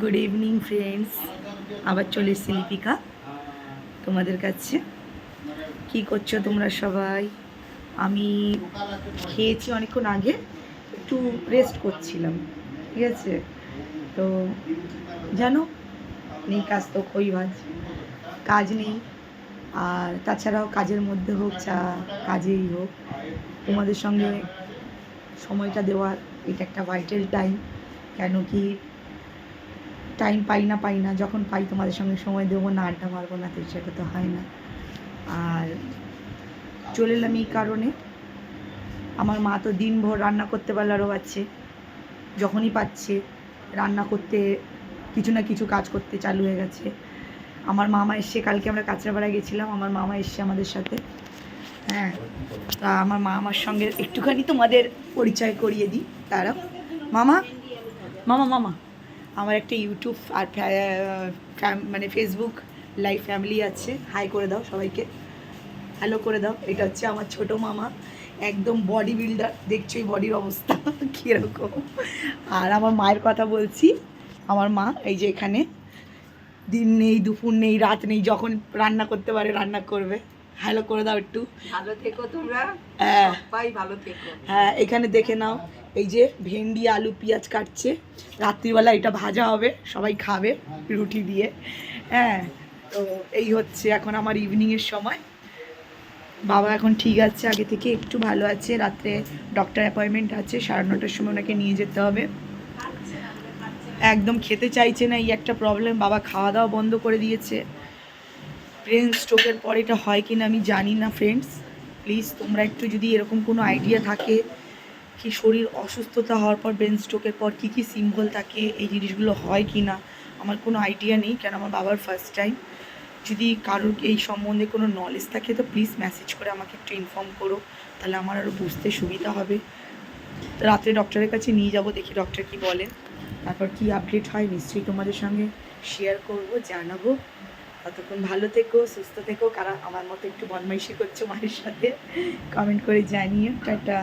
Good evening friends, আবার চলে এসেছি লিপিকা তোমাদের কাছে। কি করছো তোমরা সবাই? আমি খেয়েছি অনেকক্ষণ আগে, একটু রেস্ট করছিলাম, ঠিক আছে। তো জানো, নেই কাজ তো খই ভাজ, কাজ নেই। আর তাছাড়াও কাজের মধ্যে হোক চা কাজেই হোক, তোমাদের সঙ্গে সময়টা দেওয়ার এটা একটা ভাইটাল টাইম। কেন কি টাইম পাই না, যখন পাই তোমাদের সঙ্গে সময় দেবো না, আড্ডা মারবো না, তো সেটা তো হয় না। আর চলে এলাম এই কারণে, আমার মা তো দিনভর রান্না করতে পারলারও পারছে, যখনই পাচ্ছে রান্না করতে, কিছু না কিছু কাজ করতে চালু হয়ে গেছে। আমার মামা এসছে, কালকে আমরা কাঁচরাপাড়া গেছিলাম, আমার মামা এসছে আমাদের সাথে। হ্যাঁ, তা আমার মা আমার সঙ্গে একটুখানি তোমাদের পরিচয় করিয়ে দিই। তারা মামা মামা মামা আমার একটা ইউটিউব আর মানে ফেসবুক লাইভ ফ্যামিলি আছে, হাই করে দাও সবাইকে, হ্যালো করে দাও। এটা হচ্ছে আমার ছোট মামা, একদম বডি বিল্ডার, দেখছো এই বডির অবস্থা কীরকম। আর আমার মায়ের কথা বলছি, আমার মা এই যে এখানে দিন নেই দুপুর নেই রাত নেই, যখন রান্না করতে পারে রান্না করবে। হ্যালো করে দাও একটু। ভালো থেকো তোমরা, হ্যাঁ সবাই ভালো থেকো। হ্যাঁ, এখানে দেখে নাও, এই যে ভেন্ডি আলু পেঁয়াজ কাটছে, রাত্রিবেলা এটা ভাজা হবে, সবাই খাবে রুটি দিয়ে। হ্যাঁ, তো এই হচ্ছে এখন আমার ইভিনিংয়ের সময়। বাবা এখন ঠিক আছে, আগে থেকে একটু ভালো আছে। রাত্রে ডক্টর অ্যাপয়েন্টমেন্ট আছে, 9:30টার সময় ওনাকে নিয়ে যেতে হবে। একদম খেতে চাইছে না, এই একটা প্রবলেম। বাবা খাওয়া দাওয়া বন্ধ করে দিয়েছে। ব্রেন স্ট্রোকের পর এটা হয় কি না আমি জানি না ফ্রেন্ডস, প্লিজ তোমরা একটু যদি এরকম কোনো আইডিয়া থাকে কি শরীর অসুস্থতা হওয়ার পর ব্রেন স্ট্রোকের পর কী কী সিম্বল থাকে, এই জিনিসগুলো হয় কি না আমার কোনো আইডিয়া নেই, কেন আমার বাবার ফার্স্ট টাইম। যদি কারোর এই সম্বন্ধে কোনো নলেজ থাকে তো প্লিজ মেসেজ করে আমাকে একটু ইনফর্ম করো, তাহলে আমার আরও বুঝতে সুবিধা হবে। রাত্রে ডক্টরের কাছে নিয়ে যাব, দেখি ডক্টর কি বলেন, তারপর কি আপডেট হয় নিশ্চয়ই তোমাদের সঙ্গে শেয়ার করব, জানাবো। ততক্ষণ ভালো থেকো, সুস্থ থেকো। কারা আমার মতো একটু বদমাইশি করছো মায়ের সাথে কমেন্ট করে জানিও। টাটা।